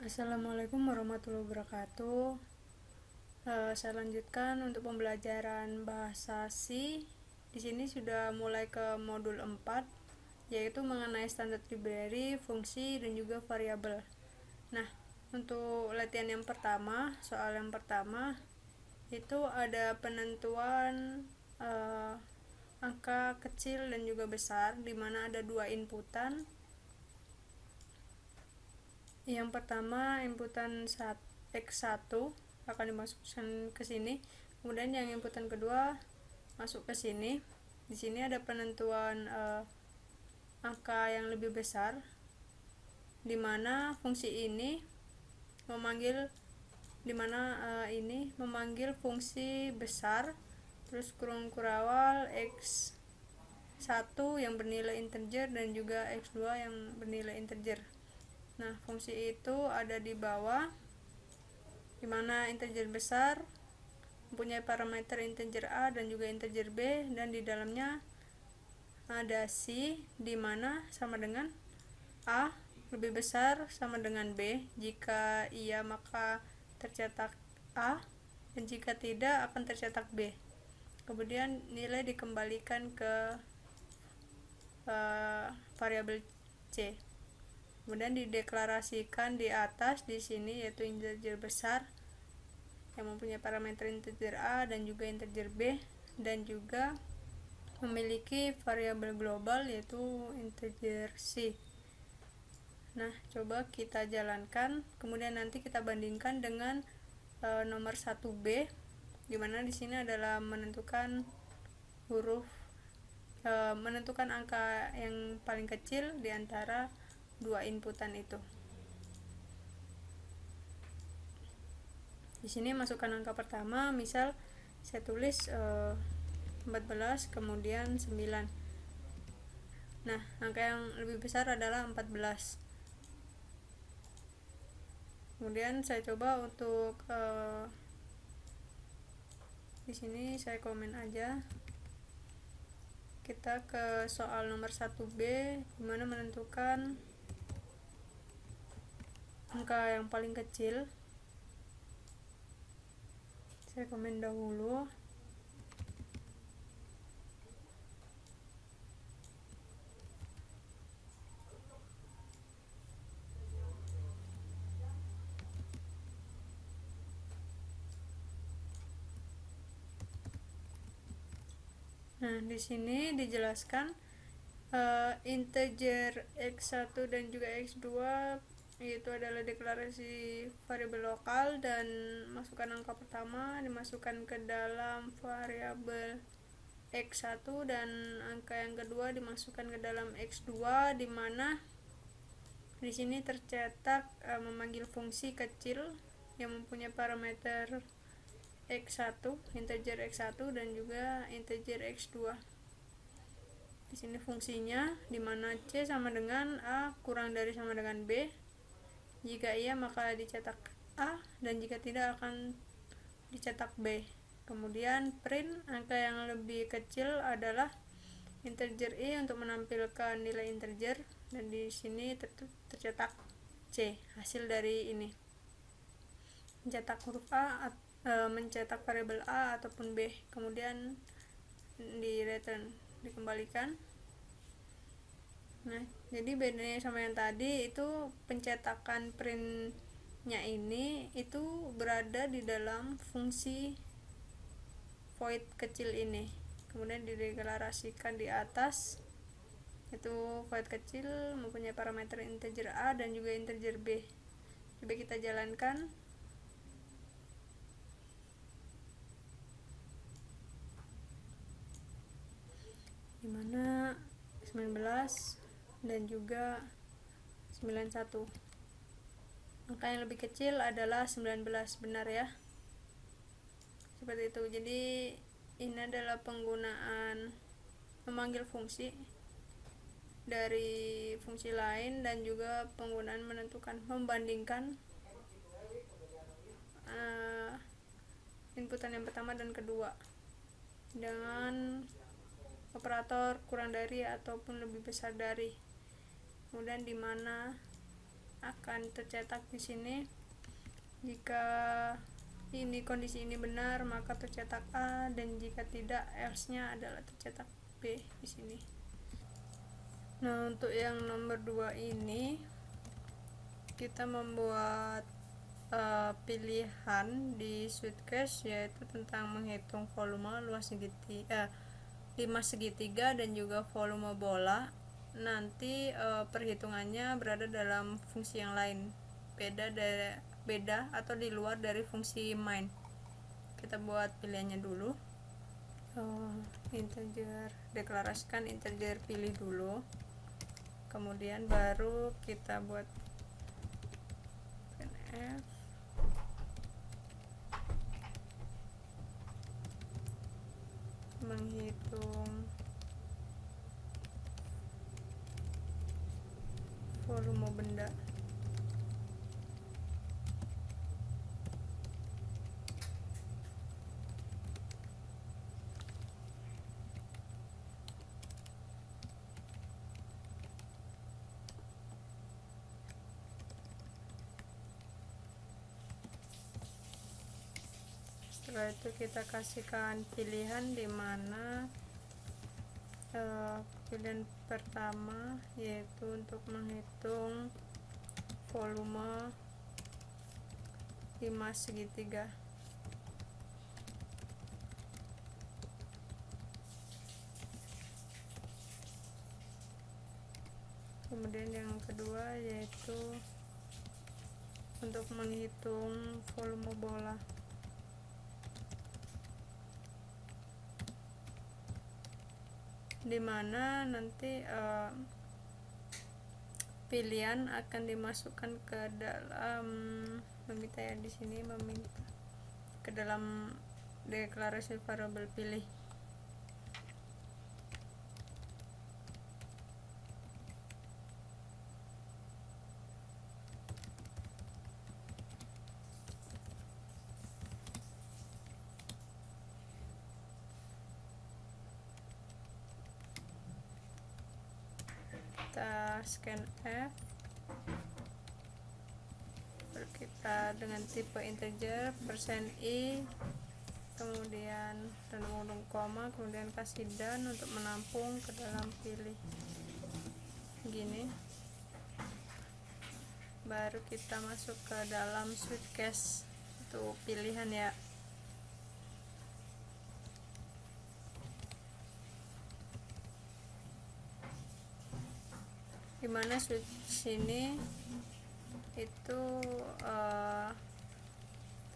Assalamualaikum warahmatullahi wabarakatuh. Saya lanjutkan untuk pembelajaran bahasa C. Di sini sudah mulai ke modul 4, yaitu mengenai standar library, fungsi, dan juga variabel. Nah, untuk latihan yang pertama, soal yang pertama itu ada penentuan angka kecil dan juga besar, di mana ada dua inputan. Yang pertama, inputan X1 akan dimasukkan ke sini. Kemudian yang inputan kedua masuk ke sini. Di sini ada penentuan angka yang lebih besar, di mana fungsi ini memanggil fungsi besar, terus kurung kurawal X1 yang bernilai integer dan juga X2 yang bernilai integer. Nah, fungsi itu ada di bawah, di mana integer besar mempunyai parameter integer A dan juga integer B, dan di dalamnya ada C, di mana sama dengan A lebih besar sama dengan B. Jika iya maka tercetak A, dan jika tidak akan tercetak B. Kemudian nilai dikembalikan ke variabel C. Kemudian dideklarasikan di atas di sini, yaitu integer besar yang mempunyai parameter integer A dan juga integer B, dan juga memiliki variabel global yaitu integer C. Nah, coba kita jalankan, kemudian nanti kita bandingkan dengan nomor 1B, di mana di sini adalah menentukan menentukan angka yang paling kecil di antara dua inputan itu. Di sini masukkan angka pertama, misal saya tulis 14 kemudian 9. Nah, angka yang lebih besar adalah 14. Kemudian saya coba untuk di sini saya komen aja. Kita ke soal nomor 1B, di mana menentukan angka yang paling kecil. Saya komen dahulu. Nah, di sini dijelaskan integer X1 dan juga X2 yaitu adalah deklarasi variabel lokal, dan masukkan angka pertama dimasukkan ke dalam variabel X1 dan angka yang kedua dimasukkan ke dalam X2, di mana di sini tercetak memanggil fungsi kecil yang mempunyai parameter X1, integer X1 dan juga integer X2. Di sini fungsinya di mana C sama dengan A kurang dari sama dengan B. Jika iya maka dicetak A, dan jika tidak akan dicetak B. Kemudian print angka yang lebih kecil adalah integer I untuk menampilkan nilai integer, dan di sini tercetak C, hasil dari ini. Mencetak huruf A, mencetak variabel A ataupun B, kemudian di return, dikembalikan. Nah, jadi bedanya sama yang tadi itu pencetakan printnya ini itu berada di dalam fungsi void kecil ini, kemudian dideklarasikan di atas. Itu void kecil mempunyai parameter integer A dan juga integer B. Coba kita jalankan. Dimana 19 dan juga 91. Angka yang lebih kecil adalah 19, benar ya? Seperti itu. Jadi ini adalah penggunaan memanggil fungsi dari fungsi lain, dan juga penggunaan membandingkan inputan yang pertama dan kedua dengan operator kurang dari ataupun lebih besar dari. Kemudian di mana akan tercetak di sini. Jika kondisi ini benar, maka tercetak A, dan jika tidak, else-nya adalah tercetak B di sini. Nah, untuk yang nomor 2 ini kita membuat pilihan di Sweetcase, yaitu tentang menghitung volume, luas segitiga, 5 segitiga dan juga volume bola. Nanti perhitungannya berada dalam fungsi yang lain, beda atau di luar dari fungsi main. Kita buat pilihannya dulu. Integer, deklarasikan integer pilih dulu, kemudian baru kita buat printf menghitung volume benda. Setelah itu kita kasihkan pilihan, di mana pilihan pertama yaitu untuk menghitung volume 5 segitiga. Kemudian yang kedua yaitu untuk menghitung volume bola. Dimana nanti pilihan akan dimasukkan ke dalam di sini meminta ke dalam deklarasi variabel pilih. Kita scan F, kita dengan tipe integer %i, kemudian tanda koma, kemudian kasih dan untuk menampung ke dalam pilih gini. Baru kita masuk ke dalam Sweetcase untuk pilihan ya. Dimana sini itu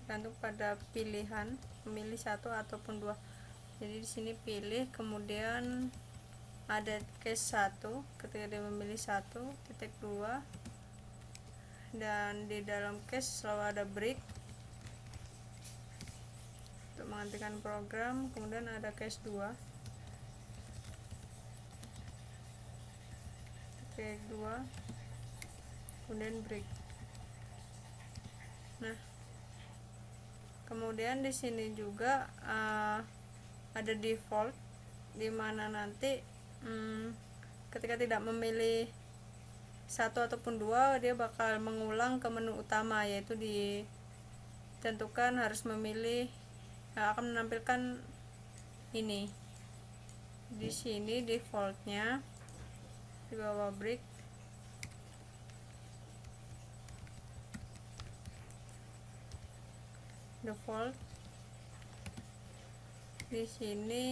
tergantung pada pilihan, memilih satu ataupun dua. Jadi di sini pilih, kemudian ada case 1 ketika dia memilih 1, titik 2, dan di dalam case selalu ada break untuk menghentikan program. Kemudian ada case 2, titik 2, kemudian break. Nah, kemudian di sini juga ada default, dimana nanti ketika tidak memilih 1 ataupun 2, dia bakal mengulang ke menu utama, yaitu ditentukan harus memilih, akan menampilkan ini di sini defaultnya di bawah break. Default di sini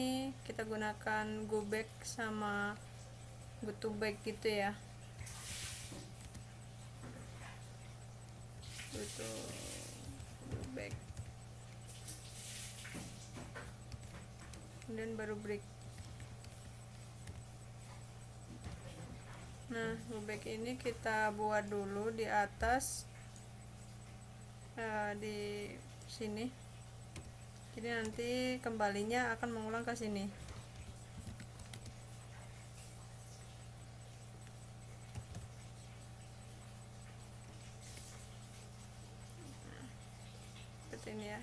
kita gunakan go back sama go to back gitu ya. Go back, kemudian baru break. Nah, go back ini kita buat dulu di atas, di sini. Jadi nanti kembalinya akan mengulang ke sini. Seperti ini ya.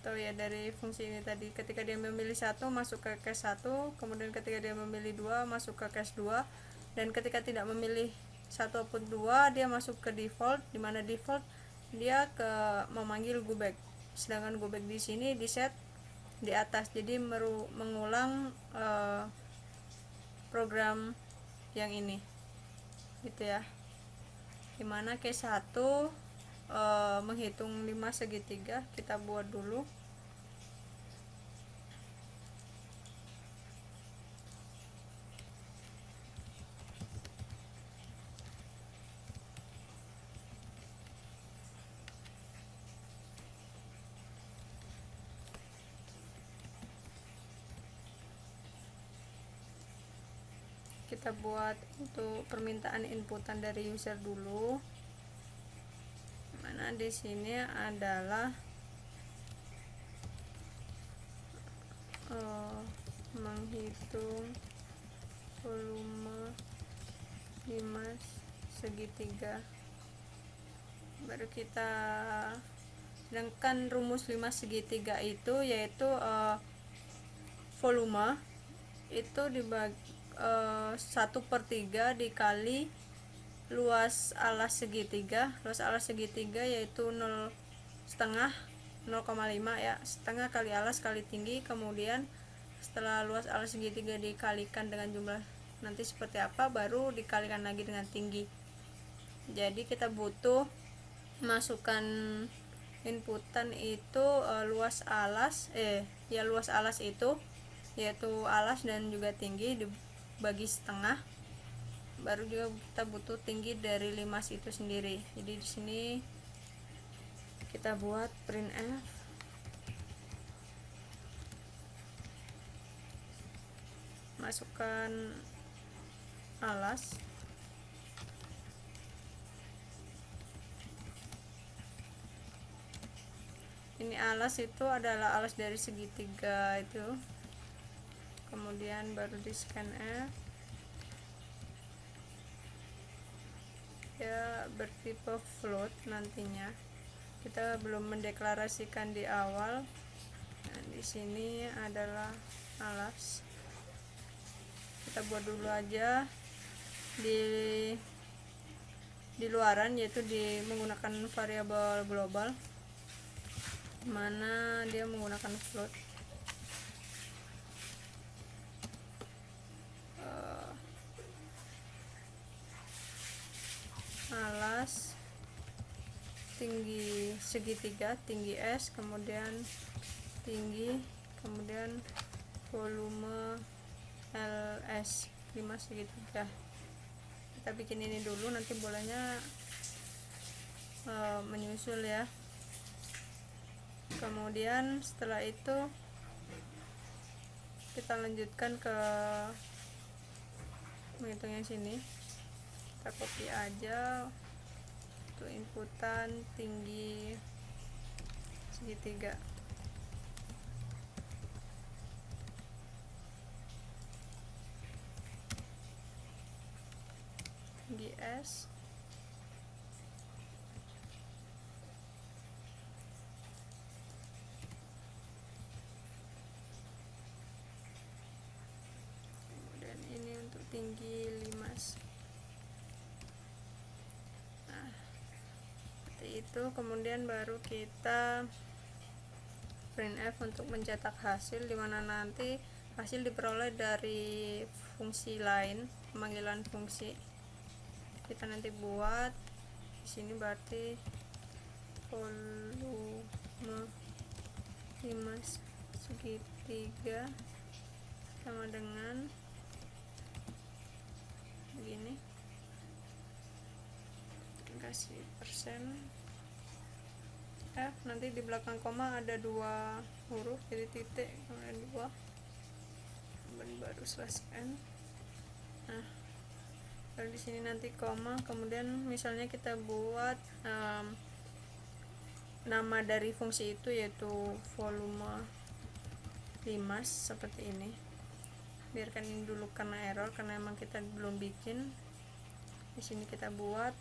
atau ya dari fungsi ini tadi. Ketika dia memilih satu masuk ke case 1, kemudian ketika dia memilih 2 masuk ke case 2, dan ketika tidak memilih satu output 2 dia masuk ke default, dimana default dia ke memanggil go back, sedangkan go back di sini di set di atas, jadi mengulang program yang ini gitu ya, dimana case 1 menghitung 5 segitiga. Kita buat dulu. Kita buat untuk permintaan inputan dari user dulu, mana di sini adalah menghitung volume 5 segitiga. Baru kita, sedangkan rumus 5 segitiga itu yaitu volume itu dibagi 1/3 dikali luas alas segitiga. Luas alas segitiga yaitu 0,5 ya, setengah kali alas kali tinggi. Kemudian setelah luas alas segitiga dikalikan dengan jumlah nanti seperti apa, baru dikalikan lagi dengan tinggi. Jadi kita butuh masukkan inputan itu luas alas luas alas itu yaitu alas dan juga tinggi dibagi setengah. Baru juga kita butuh tinggi dari 5 itu sendiri. Jadi di sini kita buat printf masukkan alas, ini alas itu adalah alas dari segitiga itu. Kemudian baru di scanf ya, bertipe float. Nantinya kita belum mendeklarasikan di awal. Nah, di sini adalah alas, kita buat dulu aja di luaran, yaitu menggunakan variabel global, mana dia menggunakan float. Alas tinggi segitiga, tinggi S, kemudian tinggi, kemudian volume LS 5 segitiga. Kita bikin ini dulu, nanti bolanya menyusul ya. Kemudian setelah itu kita lanjutkan ke menghitung yang sini. Kita copy aja untuk inputan tinggi segitiga. Tinggi S, kemudian ini untuk tinggi 5. Itu kemudian baru kita printf untuk mencetak hasil, dimana nanti hasil diperoleh dari fungsi lain, pemanggilan fungsi. Kita nanti buat di sini berarti volume 5 segitiga sama dengan begini, kasih persen F, nanti di belakang koma ada 2 huruf, jadi titik kemudian 2, kemudian baru slash n. Nah, baru di sini nanti koma, kemudian misalnya kita buat nama dari fungsi itu yaitu volume 5 seperti ini. Biarkan ini dulu karena error, karena emang kita belum bikin. Di sini kita buat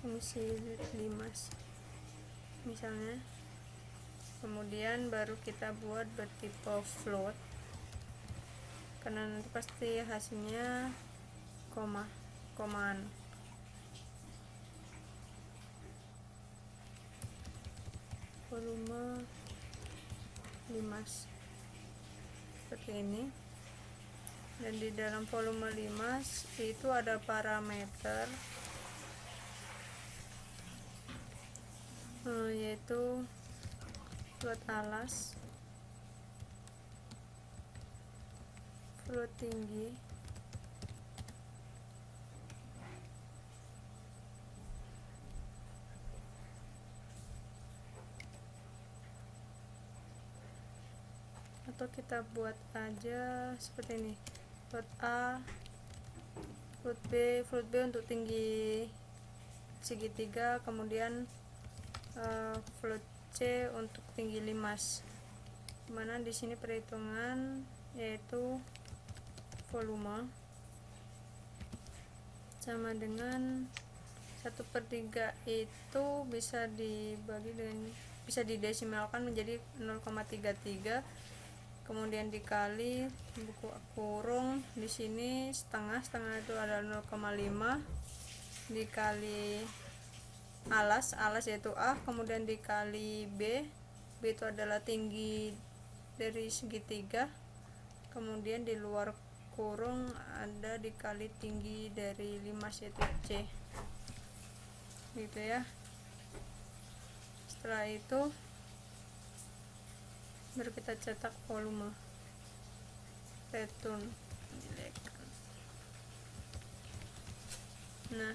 fungsi limas misalnya. Kemudian baru kita buat bertipe float, karena nanti pasti hasilnya komaan. Volume limas seperti ini, dan di dalam volume limas itu ada parameter yaitu float alas, float tinggi, atau kita buat aja seperti ini, float A, float B untuk tinggi segitiga, kemudian float C untuk tinggi limas, dimana di sini perhitungan yaitu volume sama dengan 1/3 itu bisa dibagi dengan, bisa didesimalkan menjadi 0,33, kemudian dikali buku kurung di sini setengah itu adalah 0,5 dikali alas yaitu A, kemudian dikali B itu adalah tinggi dari segitiga, kemudian di luar kurung ada dikali tinggi dari limas yaitu C, gitu ya. Setelah itu baru kita cetak volume, return. Nah,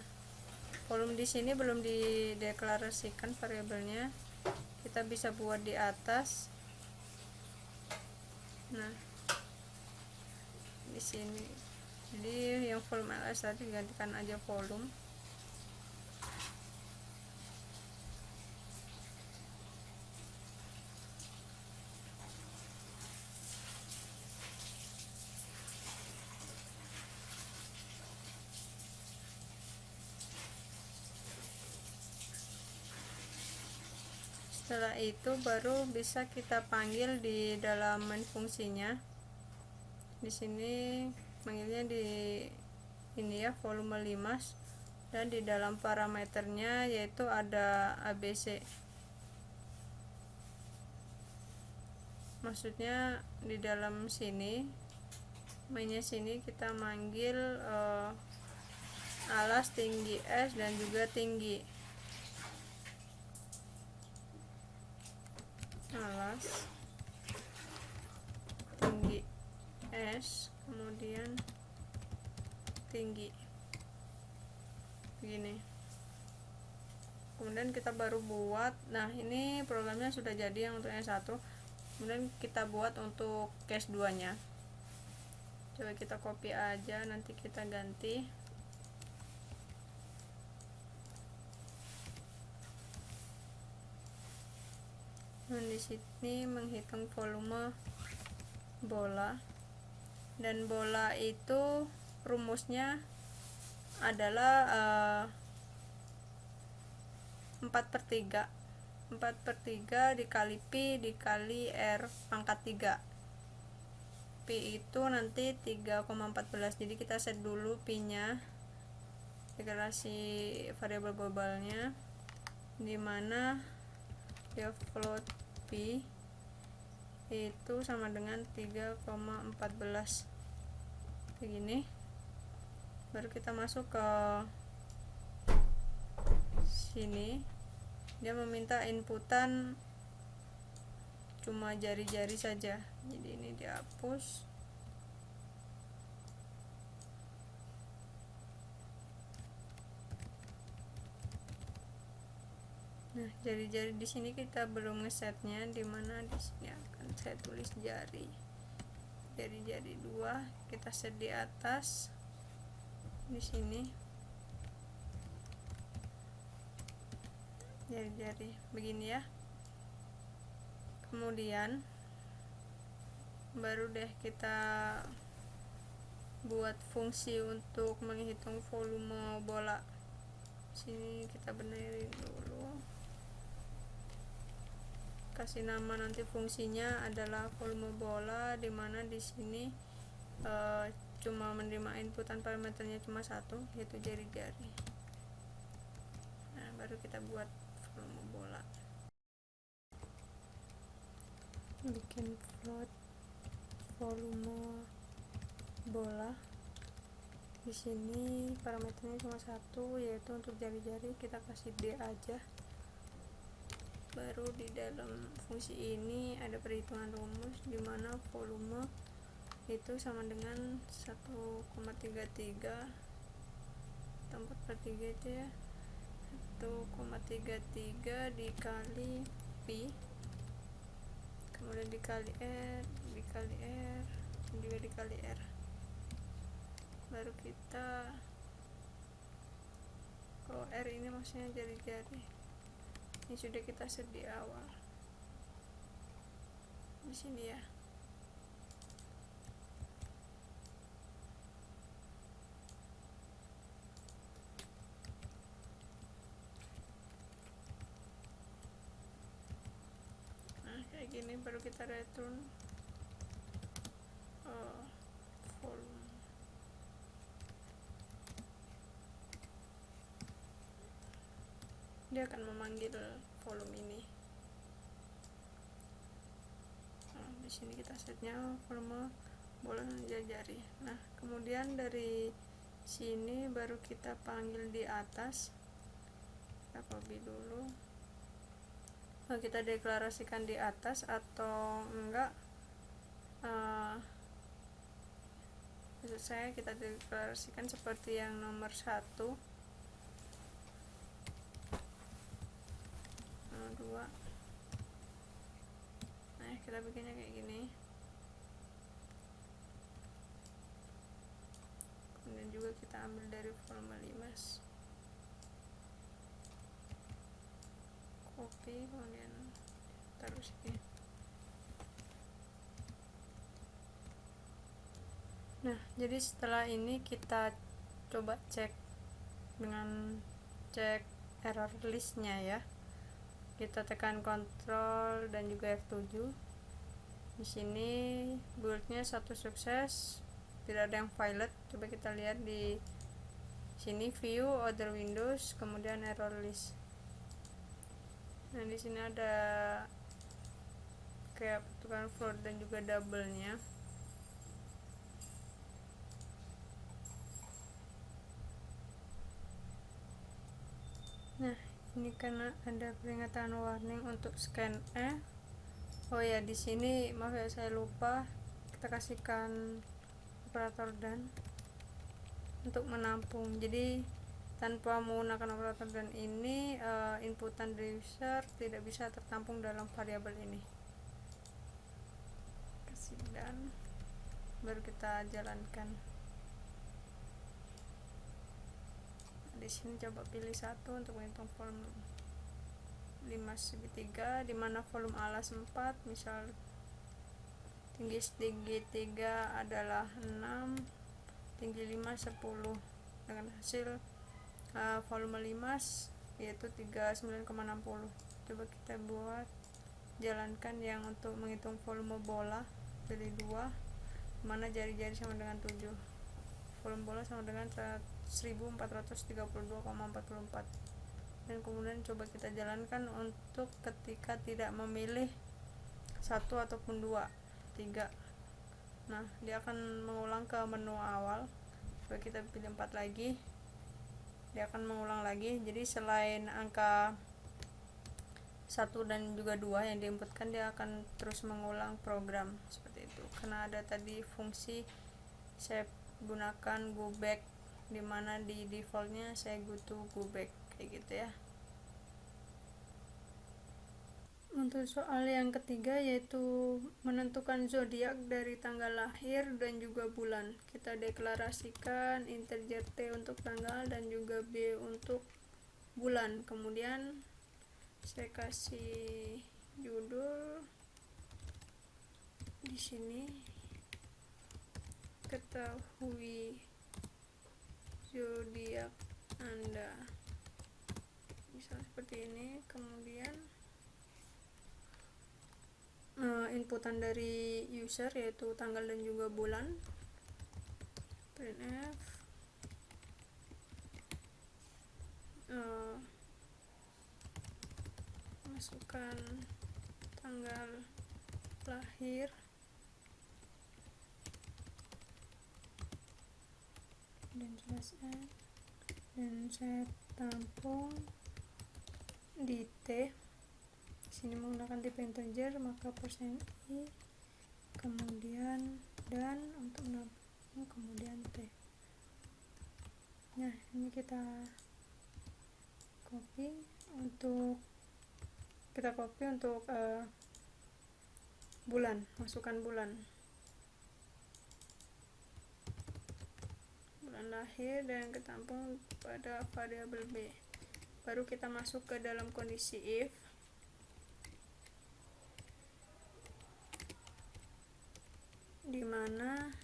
volume di sini belum dideklarasikan variabelnya, kita bisa buat di atas. Nah, di sini jadi yang volume LS tadi digantikan aja volume. Setelah itu baru bisa kita panggil di dalam main fungsinya. Di sini panggilnya di ini ya, volume limas, dan di dalam parameternya yaitu ada ABC. Maksudnya di dalam sini mainnya sini kita manggil alas tinggi S dan juga tinggi. Alas tinggi S kemudian tinggi begini. Kemudian kita baru buat, nah ini programnya sudah jadi yang untuk yang satu, kemudian kita buat untuk case 2 nya. Coba kita copy aja, nanti kita ganti. Dan di sini menghitung volume bola, dan bola itu rumusnya adalah 4/3 dikali pi dikali r pangkat 3. Pi itu nanti 3,14, jadi kita set dulu pi nya, deklarasi variabel globalnya, dimana ya float pi itu sama dengan 3,14 begini. Baru kita masuk ke sini, dia meminta inputan cuma jari-jari saja, jadi ini dihapus. Nah, jari-jari di sini kita belum ngesetnya, dimana di sini akan saya tulis jari 2, kita set di atas di sini jari-jari begini ya. Kemudian baru deh kita buat fungsi untuk menghitung volume bola. Sini kita benerin dulu, kasih nama nanti fungsinya adalah volume bola, dimana di sini cuma menerima inputan parameternya cuma satu, yaitu jari-jari. Nah, baru kita buat volume bola. Bikin float volume bola. Di sini parameternya cuma satu, yaitu untuk jari-jari kita kasih D aja. Baru di dalam fungsi ini ada perhitungan rumus, dimana volume itu sama dengan 1,33 tempat per 3 itu ya, 1,33 dikali pi, kemudian dikali R, dan juga dikali R. Baru kita, kalau R ini maksudnya jari-jari, ini sudah kita set di awal di sini ya. Nah, kayak gini baru kita return volume. Dia akan memanggil volume ini. Nah, di sini kita setnya volume bola jari-jari. Nah, kemudian dari sini baru kita panggil di atas. Kita copy dulu. Nah, kita deklarasikan di atas atau enggak, maksud saya kita deklarasikan seperti yang nomor 1, nomor 2. Nah, kita bikinnya kayak gini. Kemudian juga kita ambil dari volume 5, copy, kemudian taruh sini. Nah, jadi setelah ini kita coba cek dengan cek error listnya ya. Kita tekan Ctrl dan juga F7. Di sini build-nya satu sukses, tidak ada yang violet. Coba kita lihat di sini view other windows, kemudian error list. Nah, di sini ada kayak bentukan float dan juga double-nya. Nah, ini karena ada peringatan warning untuk scan oh ya, di sini maaf ya, saya lupa, kita kasihkan operator dan untuk menampung. Jadi tanpa menggunakan operator dan ini, inputan dari user tidak bisa tertampung dalam variabel ini. Kasih dan, baru kita jalankan. Di sini coba pilih satu untuk menghitung volume 5/3, dimana volume alas 4, misal tinggi segitiga adalah 6, tinggi 5 10, dengan hasil volume 5 yaitu 39,60. Coba kita buat, jalankan yang untuk menghitung volume bola, pilih 2, mana jari-jari sama dengan 7, volume bola sama dengan 1432,44, dan kemudian coba kita jalankan untuk ketika tidak memilih 1 ataupun 2, 3. Nah, dia akan mengulang ke menu awal. Coba kita pilih 4 lagi, dia akan mengulang lagi. Jadi selain angka 1 dan juga 2 yang diinputkan, dia akan terus mengulang program seperti itu. Karena ada tadi fungsi saya gunakan go back, dimana di defaultnya saya butuh go back kayak gitu ya. Untuk soal yang ketiga, yaitu menentukan zodiak dari tanggal lahir dan juga bulan. Kita deklarasikan integer T untuk tanggal dan juga B untuk bulan. Kemudian saya kasih judul di sini, ketahui zodiak Anda. seperti ini. Kemudian inputan dari user yaitu tanggal dan juga bulan. Printf masukkan tanggal lahir dan jelaskan, dan saya tampung di T. Sini menggunakan tipe integer, maka %i, kemudian dan untuk menampung, kemudian T. Nah, ini kita copy untuk bulan, masukkan bulan lahir dan ketampung pada variabel B. Baru kita masuk ke dalam kondisi if. Dimana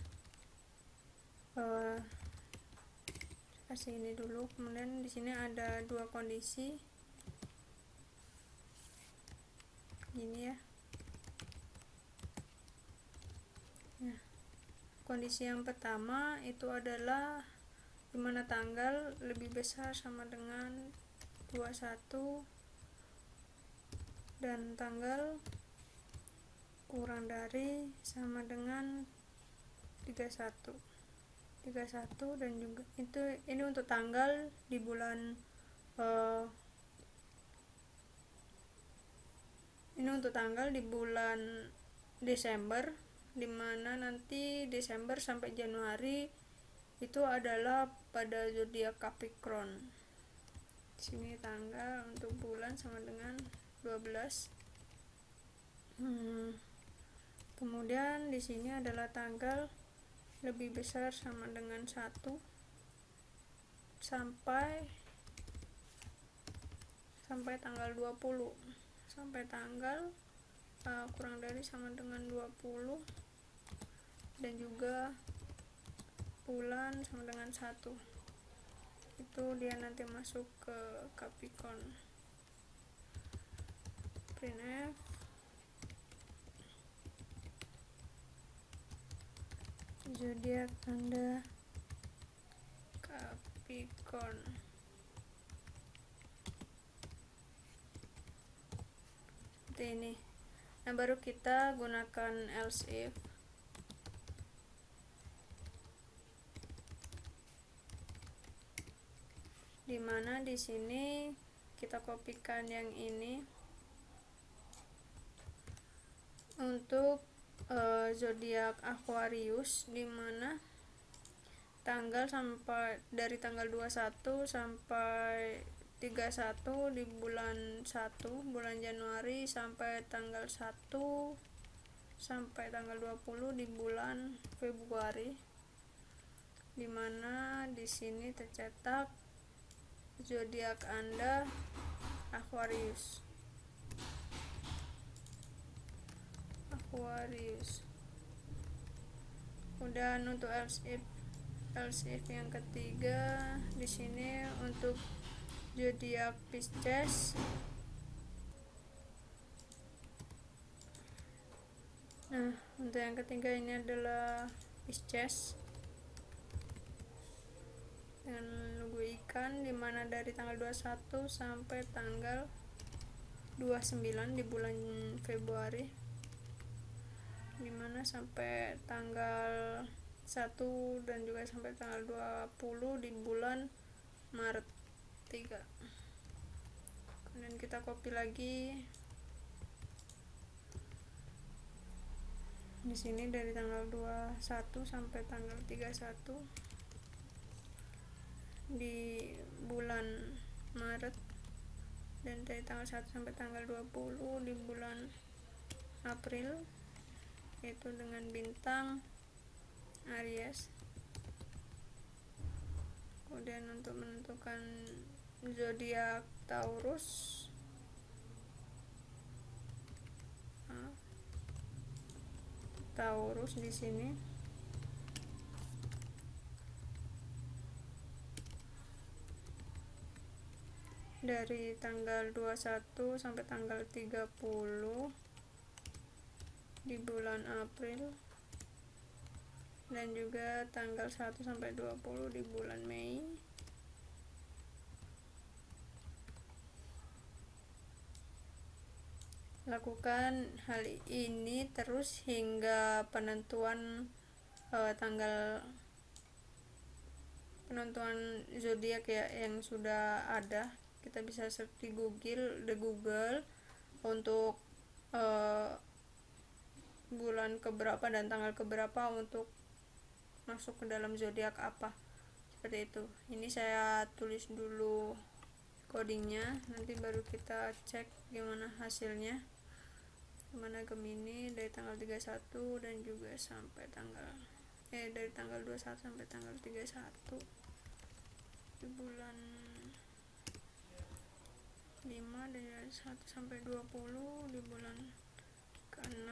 kasih ini dulu, kemudian di sini ada dua kondisi gini ya. Nah, kondisi yang pertama itu adalah dimana tanggal lebih besar sama dengan 21 dan tanggal kurang dari sama dengan 31 dan juga ini untuk tanggal di bulan Desember, dimana nanti Desember sampai Januari itu adalah pada zodiak Capricorn. Sini tanggal untuk bulan sama dengan 12. Kemudian di sini adalah tanggal lebih besar sama dengan 1 sampai tanggal 20, sampai tanggal kurang dari sama dengan 20, dan juga bulan sama dengan 1. Itu dia nanti masuk ke Capricorn. Printf zodiak Anda Capricorn. Seperti ini. Nah, baru kita gunakan else if. Dimana di sini kita kopikan yang ini untuk zodiak Aquarius, dimana dari tanggal 21 sampai 31 di bulan 1 bulan Januari, sampai tanggal 1 sampai tanggal 20 di bulan Februari, dimana di sini tercetak zodiak Anda Aquarius. Kemudian untuk else if yang ketiga di sini untuk zodiak Pisces. Nah, untuk yang ketiga ini adalah Pisces dengan logo ikan, dimana dari tanggal 21 sampai tanggal 29 di bulan Februari, dimana sampai tanggal 1 dan juga sampai tanggal 20 di bulan Maret 3. Kemudian kita copy lagi di sini dari tanggal 21 sampai tanggal 31 di bulan Maret, dan dari tanggal 1 sampai tanggal 20 di bulan April, yaitu dengan bintang Aries. Kemudian untuk menentukan zodiak Taurus di sini dari tanggal 21 sampai tanggal 30 di bulan April, dan juga tanggal 1 sampai 20 di bulan Mei. Lakukan hal ini terus hingga penentuan penentuan zodiak ya yang sudah ada. Kita bisa search di Google untuk bulan keberapa dan tanggal keberapa untuk masuk ke dalam zodiak apa, seperti itu. Ini saya tulis dulu codingnya, nanti baru kita cek gimana hasilnya. Gimana Gemini dari tanggal 31 dan juga sampai dari tanggal 21 sampai tanggal 31 di bulan 5, dari 1 sampai 20 di bulan ke-6.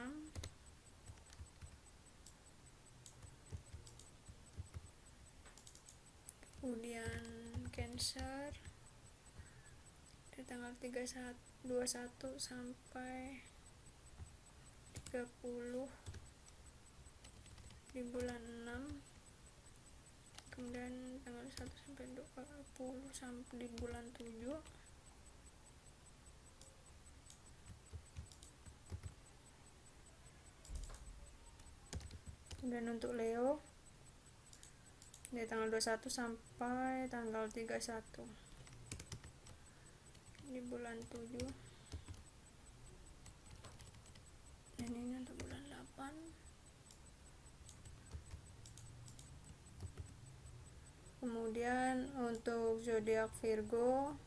Kemudian Cancer dari tanggal 21 sampai 30 di bulan 6. Kemudian tanggal 1 sampai 20 sampai di bulan 7. Kemudian untuk Leo dari tanggal 21 sampai tanggal 31 di bulan 7. Dan ini untuk bulan 8. Kemudian untuk zodiak Virgo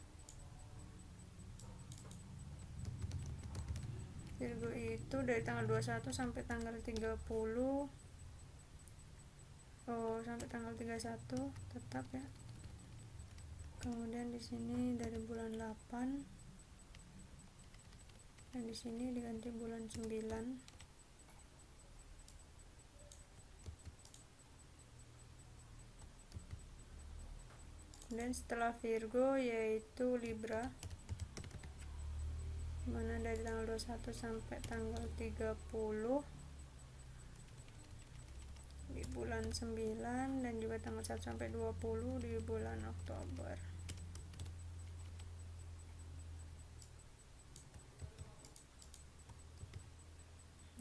itu dari tanggal 21 sampai tanggal 30. Sampai tanggal 31 tetap ya. Kemudian di sini dari bulan 8, dan di sini diganti bulan 9. Dan setelah Virgo yaitu Libra, mana dari tanggal 21 sampai tanggal 30 di bulan 9, dan juga tanggal 1 sampai 20 di bulan Oktober.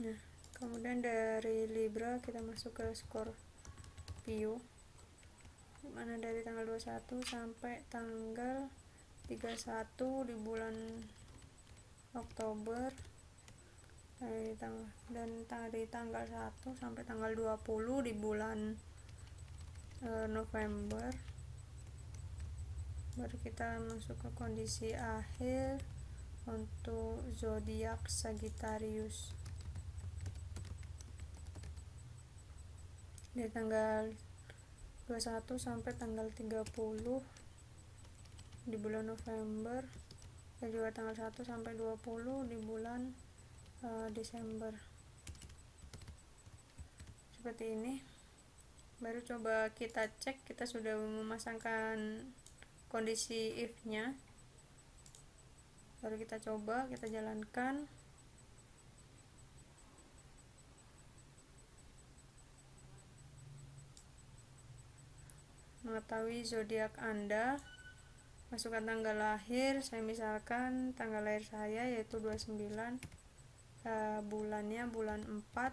Nah, kemudian dari Libra kita masuk ke Scorpio, dimana dari tanggal 21 sampai tanggal 31 di bulan Oktober, dan dari tanggal 1 sampai tanggal 20 di bulan November. Baru kita masuk ke kondisi akhir untuk zodiak Sagittarius dari tanggal 21 sampai tanggal 30 di bulan November, dan juga tanggal 1 sampai 20 di bulan Desember. Seperti ini. Baru coba kita cek kita sudah memasangkan kondisi if nya. Baru kita coba, kita jalankan. Mengetahui zodiak Anda, masukkan tanggal lahir. Saya misalkan tanggal lahir saya yaitu 29, bulannya bulan 4,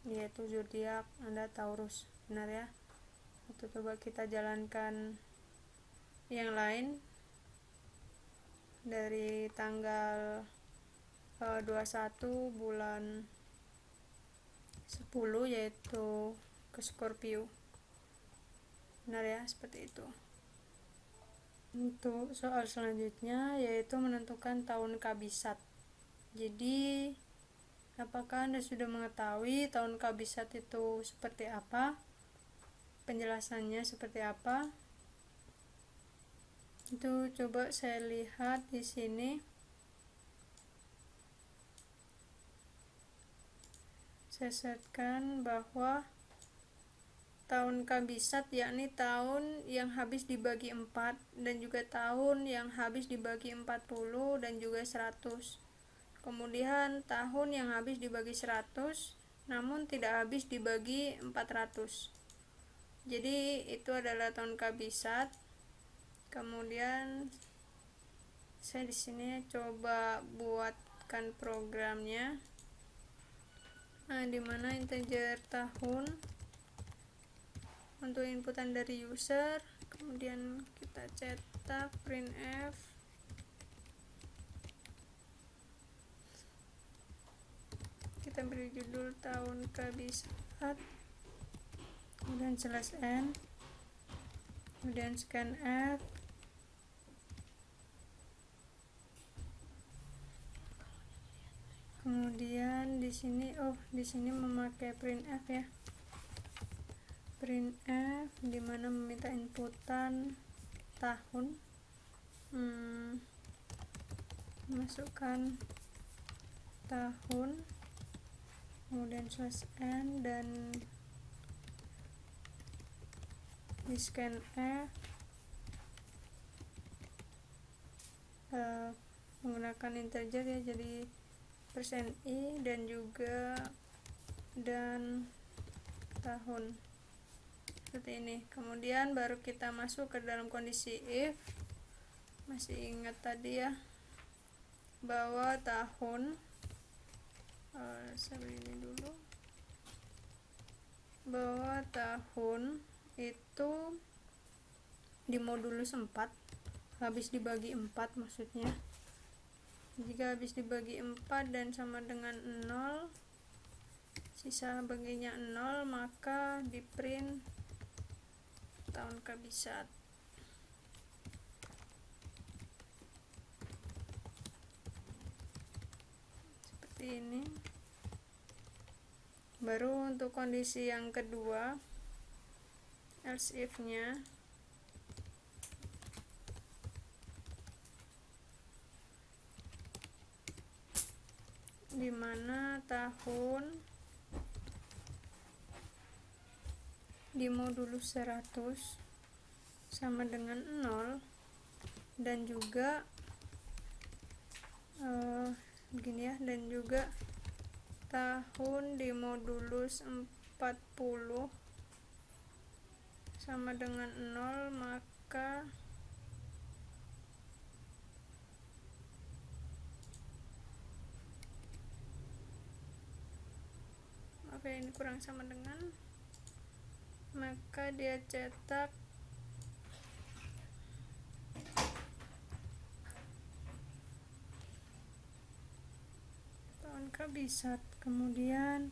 yaitu zodiak Anda Taurus, benar ya. Atau coba kita jalankan yang lain dari tanggal 21 bulan 10 yaitu ke Scorpio, benar ya, seperti itu. Untuk soal selanjutnya yaitu menentukan tahun kabisat. Jadi apakah Anda sudah mengetahui tahun kabisat itu seperti apa? Penjelasannya seperti apa? Itu coba saya lihat di sini. Saya setkan bahwa tahun kabisat yakni tahun yang habis dibagi 4 dan juga tahun yang habis dibagi 40 dan juga 100. Kemudian tahun yang habis dibagi 100 namun tidak habis dibagi 400. Jadi itu adalah tahun kabisat. Kemudian saya di sini coba buatkan programnya. Nah, dimana integer tahun untuk inputan dari user, kemudian kita cetak printf, kita beri judul tahun kabisat, kemudian /n, kemudian scanf, kemudian di sini memakai printf ya, printf dimana meminta inputan tahun, masukkan tahun, kemudian /n, dan di scanf menggunakan integer ya, jadi %i dan juga dan tahun seperti ini. Kemudian baru kita masuk ke dalam kondisi if. Masih ingat tadi ya bahwa tahun saya beri ini dulu, bahwa tahun itu di modulus 4 habis dibagi 4 maksudnya. Jika habis dibagi 4 dan sama dengan 0, sisa baginya 0, maka di print tahun kabisat. Seperti ini. Baru untuk kondisi yang kedua, else if nya dimana tahun di modulus 100 sama dengan 0 dan juga begini ya, dan juga tahun di modulus 40 sama dengan 0, maka ini kurang sama dengan, maka dia cetak tahun kabisat. Kemudian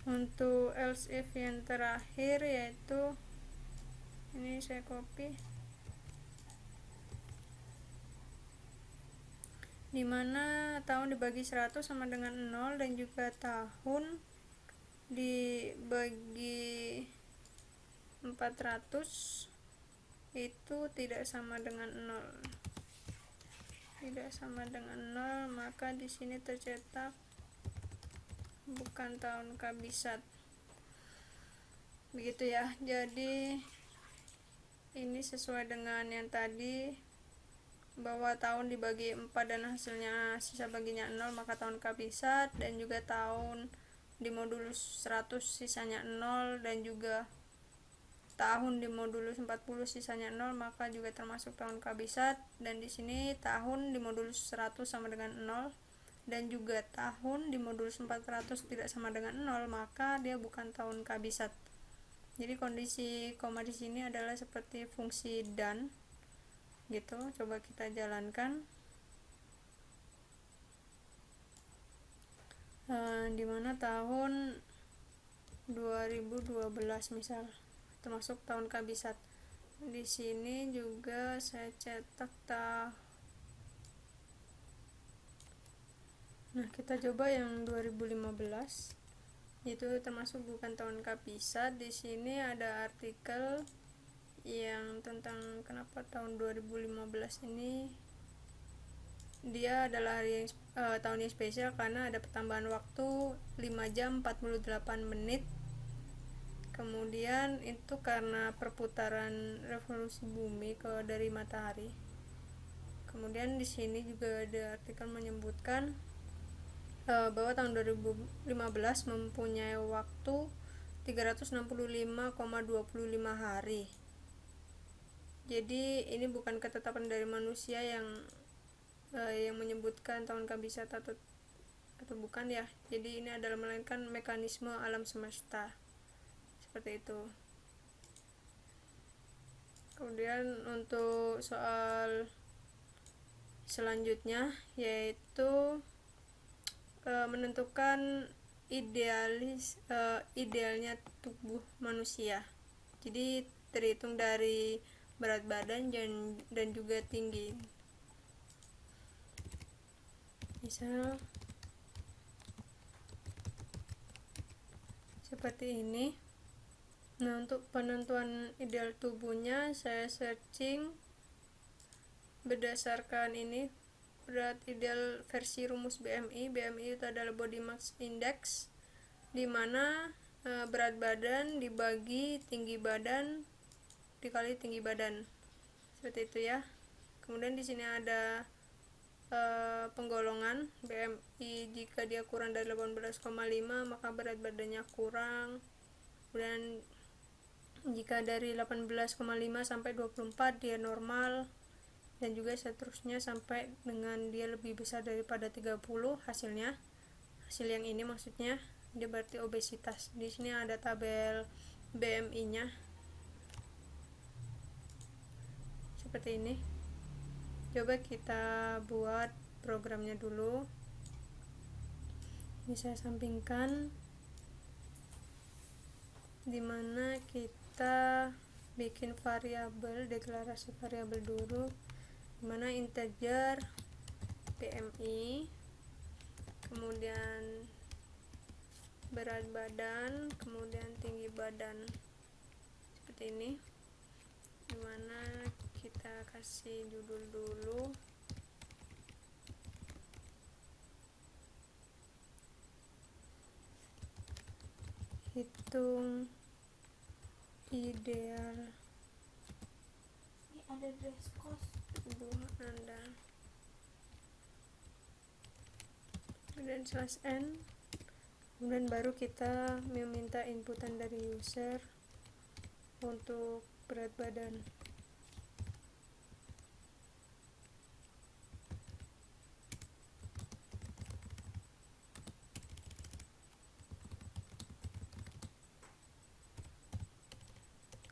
untuk else if yang terakhir, yaitu ini saya copy, dimana tahun dibagi 100 sama dengan 0 dan juga tahun dibagi 400 itu tidak sama dengan 0. Tidak sama dengan 0, maka di sini tercetak bukan tahun kabisat. Begitu ya. Jadi ini sesuai dengan yang tadi, bahwa tahun dibagi 4 dan hasilnya sisa baginya 0, maka tahun kabisat, dan juga tahun di modulus 100 sisanya 0 dan juga tahun di modulus 40 sisanya 0, maka juga termasuk tahun kabisat. Dan di sini tahun di modulus 100 sama dengan 0 dan juga tahun di modulus 400 tidak sama dengan 0, maka dia bukan tahun kabisat. Jadi kondisi koma di sini adalah seperti fungsi dan gitu. Coba kita jalankan. Dimana tahun 2012 misal termasuk tahun kabisat. Di sini juga saya cetak Nah, kita coba yang 2015. Itu termasuk bukan tahun kabisat. Di sini ada artikel yang tentang kenapa tahun 2015 ini dia adalah hari tahun yang spesial karena ada pertambahan waktu 5 jam 48 menit Kemudian itu karena perputaran revolusi bumi dari matahari. Kemudian di sini juga ada artikel menyebutkan bahwa tahun 2015 mempunyai waktu 365,25 hari. Jadi ini bukan ketetapan dari manusia yang menyebutkan tahun kabisat atau bukan ya. Jadi ini adalah melainkan mekanisme alam semesta. Seperti itu. Kemudian untuk soal selanjutnya yaitu menentukan idealnya tubuh manusia. Jadi terhitung dari berat badan dan juga tinggi. Misal seperti ini. Nah, untuk penentuan ideal tubuhnya saya searching berdasarkan ini berat ideal versi rumus BMI. BMI itu adalah body mass index, di mana berat badan dibagi tinggi badan dikali tinggi badan. Seperti itu ya. Kemudian di sini ada penggolongan BMI. Jika dia kurang dari 18,5 maka berat badannya kurang. Kemudian jika dari 18,5 sampai 24 dia normal, dan juga seterusnya sampai dengan dia lebih besar daripada 30 hasil yang ini maksudnya dia berarti obesitas. Di sini ada tabel BMI-nya seperti ini. Coba kita buat programnya dulu. Ini saya sampingkan, dimana kita bikin variabel, deklarasi variabel dulu, dimana integer BMI, kemudian berat badan, kemudian tinggi badan, seperti ini. Dimana kita kasih judul dulu, hitung ideal. Ini ada dress code tubuh Anda. Kemudian /n. Kemudian baru kita meminta inputan dari user untuk berat badan.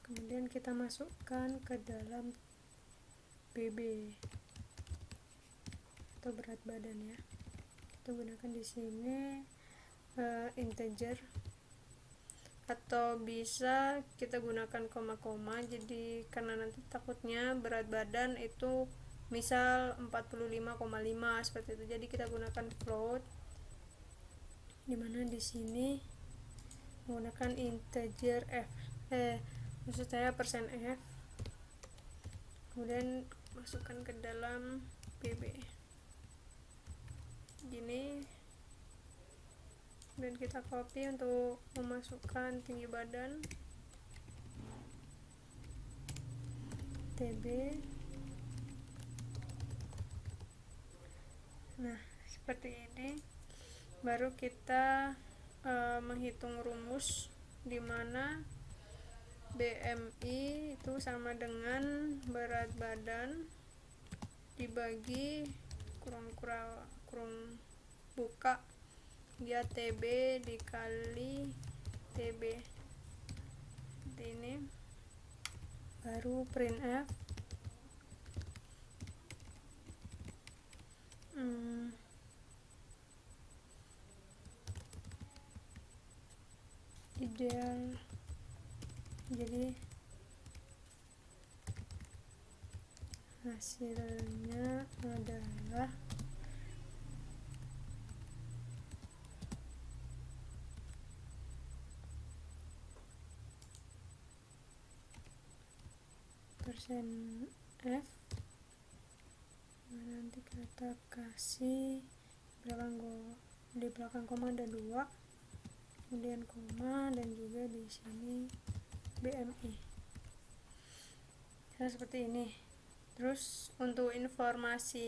Kemudian kita masukkan ke dalam BB atau berat badan ya. Kita gunakan di sini integer, atau bisa kita gunakan koma-koma. Jadi karena nanti takutnya berat badan itu misal 45,5 seperti itu. Jadi kita gunakan float, dimana di sini menggunakan integer f, maksud saya persen f. Kemudian masukkan ke dalam BB gini, dan kita copy untuk memasukkan tinggi badan TB. Nah, seperti ini. Baru kita menghitung rumus, dimana BMI itu sama dengan berat badan dibagi kurang buka dia TB dikali TB. Seperti ini. Baru printf ideal. Jadi hasilnya adalah persen F. Nanti kita kasih di belakang koma ada 2, kemudian koma, dan juga di sini BMI. Nah, seperti ini. Terus untuk informasi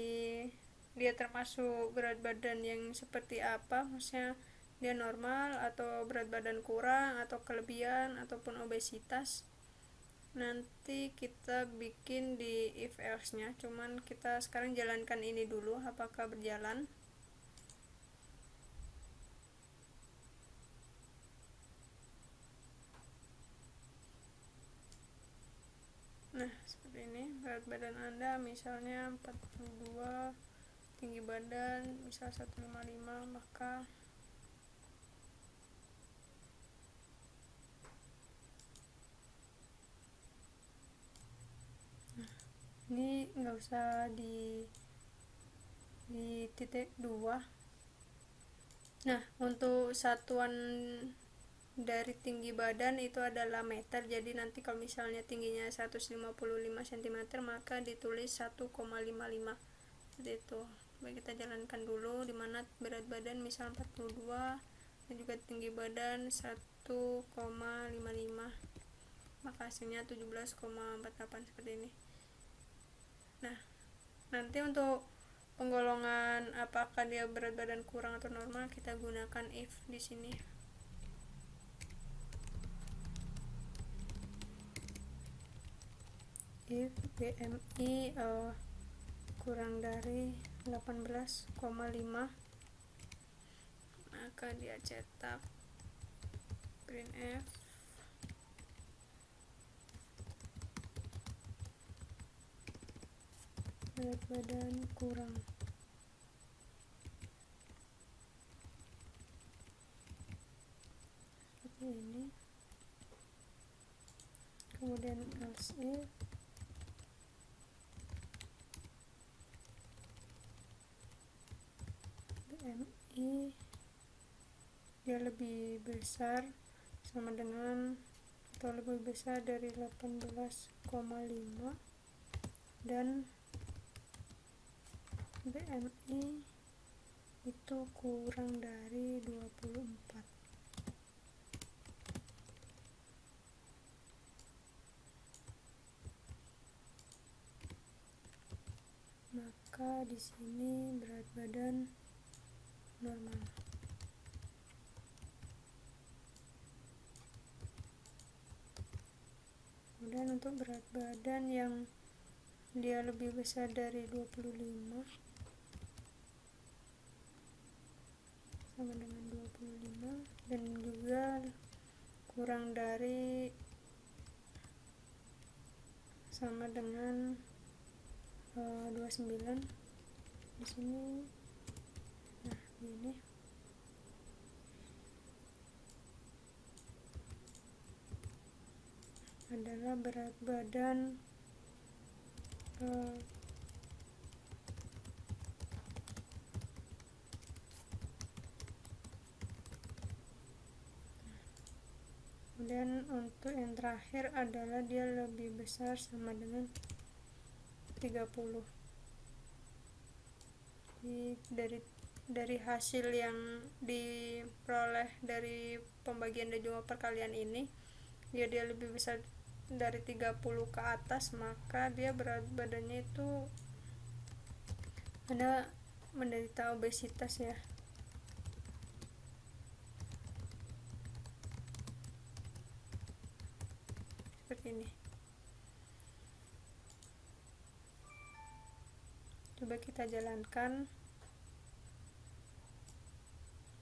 dia termasuk berat badan yang seperti apa, maksudnya dia normal atau berat badan kurang atau kelebihan ataupun obesitas, nanti kita bikin di if else nya, cuman kita sekarang jalankan ini dulu apakah berjalan. Nah, seperti ini berat badan Anda misalnya 42, tinggi badan misal 155, maka ini nggak usah di titik 2. Nah, untuk satuan dari tinggi badan itu adalah meter, jadi nanti kalau misalnya tingginya 155 cm maka ditulis 1,55 seperti itu. Baik, kita jalankan dulu, dimana berat badan misal 42 dan juga tinggi badan 1,55, maka hasilnya 17,48 seperti ini. Nah, nanti untuk penggolongan apakah dia berat badan kurang atau normal, kita gunakan if di sini. If BMI kurang dari 18,5, maka dia cetak printf berat badan kurang. Seperti ini. Kemudian else if BMI dia lebih besar sama dengan atau lebih besar dari 18,5 dan BMI itu kurang dari 24. Maka di sini berat badan normal. Kemudian untuk berat badan yang dia lebih besar dari 25 sama dengan 25 dan juga kurang dari sama dengan 29 di sini. Nah, ini adalah berat badan kemudian untuk yang terakhir adalah dia lebih besar sama dengan 30. Dari hasil yang diperoleh dari pembagian dan juga perkalian ini, dia lebih besar dari 30 ke atas, maka dia berat badannya itu ada menderita obesitas ya. Seperti ini. Coba kita jalankan,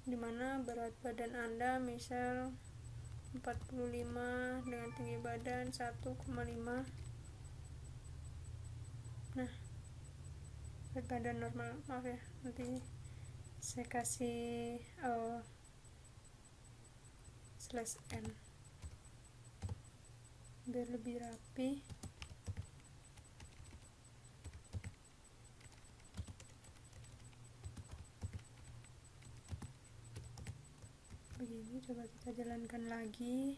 dimana berat badan Anda misal 45 dengan tinggi badan 1,5. Nah, berat badan normal, maaf ya, nanti saya kasih /n biar lebih rapi. Begini, coba kita jalankan lagi.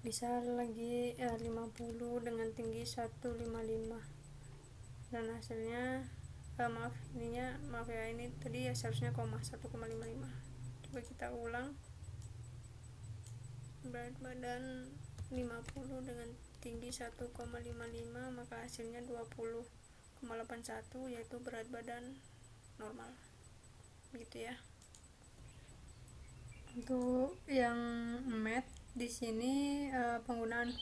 Bisa lagi 50 dengan tinggi 155 dan hasilnya maaf ya, ini tadi ya seharusnya koma 1,55. Coba kita ulang. Berat badan 50 dengan tinggi 1,55, maka hasilnya 20,81, yaitu berat badan normal. Begitu ya. Untuk yang math di sini penggunaan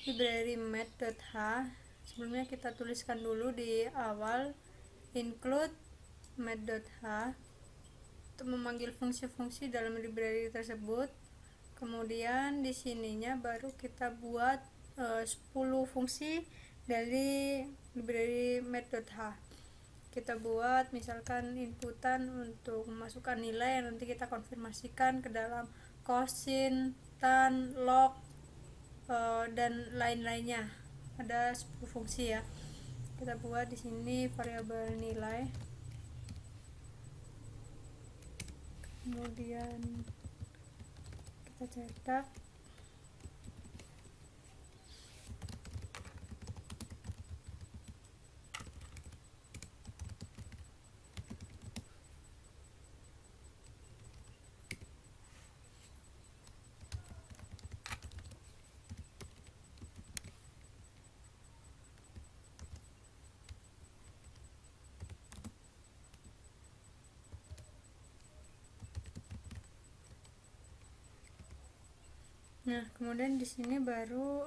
library math.h, sebelumnya kita tuliskan dulu di awal include math.h untuk memanggil fungsi-fungsi dalam library tersebut. Kemudian di sininya baru kita buat 10 fungsi dari library math.h. Kita buat misalkan inputan untuk memasukkan nilai yang nanti kita konfirmasikan ke dalam cosin, tan, log, dan lain-lainnya. Ada 10 fungsi ya. Kita buat di sini variabel nilai. Kemudian kita cetak. Nah, kemudian di sini baru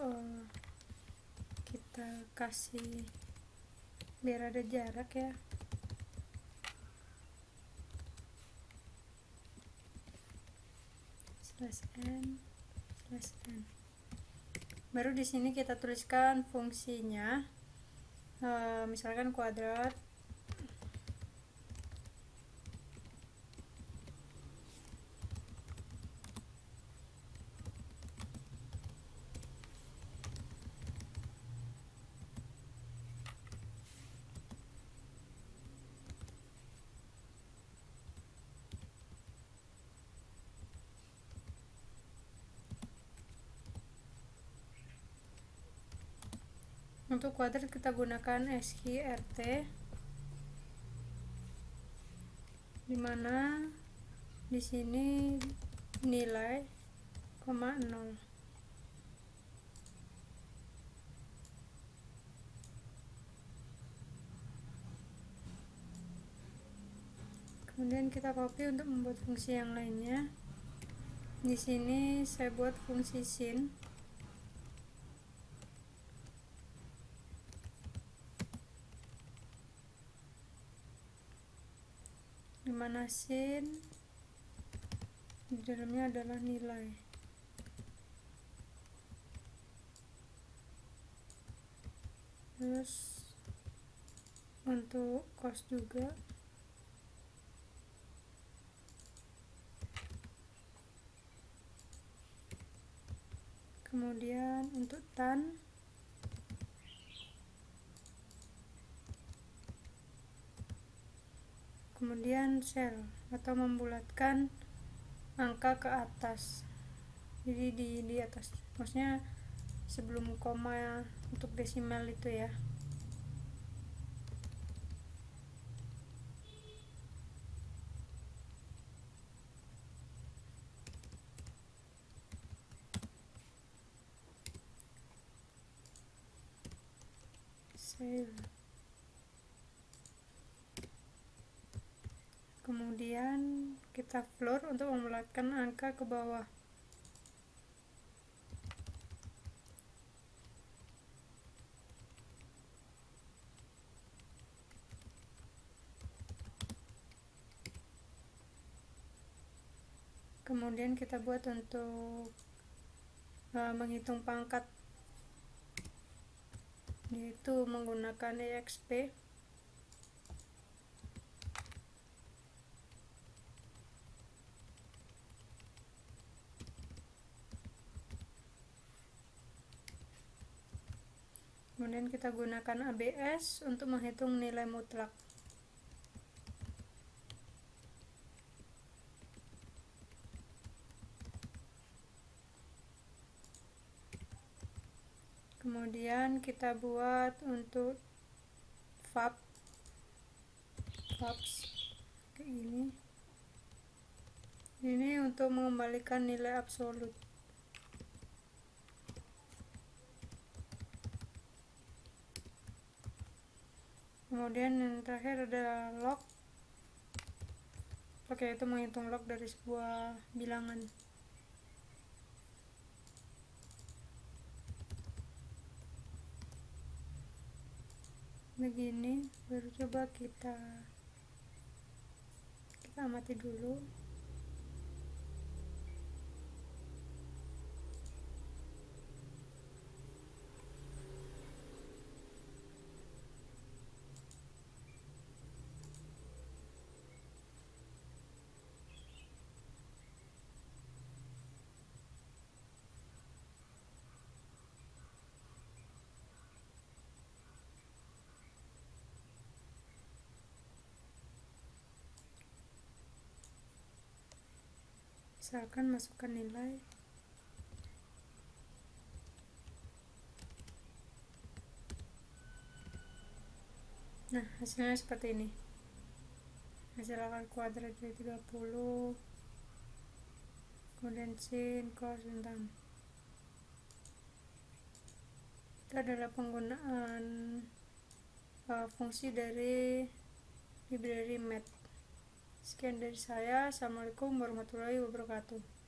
kita kasih biar ada jarak ya. /n/n. Baru di sini kita tuliskan fungsinya, misalkan kuadrat. Untuk kuadrat kita gunakan sqrt, dimana di sini nilai, 0. Kemudian kita copy untuk membuat fungsi yang lainnya. Di sini saya buat fungsi sin. Dimana sin di dalamnya adalah nilai. Terus untuk cos juga. Kemudian untuk tan, kemudian sel atau membulatkan angka ke atas. Jadi di atas, maksudnya sebelum koma untuk desimal itu ya. Save. Kemudian kita floor untuk membulatkan angka ke bawah. Kemudian kita buat untuk menghitung pangkat, yaitu menggunakan exp. Kemudian kita gunakan ABS untuk menghitung nilai mutlak. Kemudian kita buat untuk VAB caps kayak gini. Ini untuk mengembalikan nilai absolut. Kemudian yang terakhir adalah log. Log yaitu menghitung log dari sebuah bilangan. Begini, baru coba kita amati dulu. Misalkan masukkan nilai. Nah, hasilnya seperti ini. Hasil akar kuadrat dari 30, kemudian sin, cos, dan tan. Itu adalah penggunaan fungsi dari library math. Sekian dari saya. Assalamualaikum warahmatullahi wabarakatuh.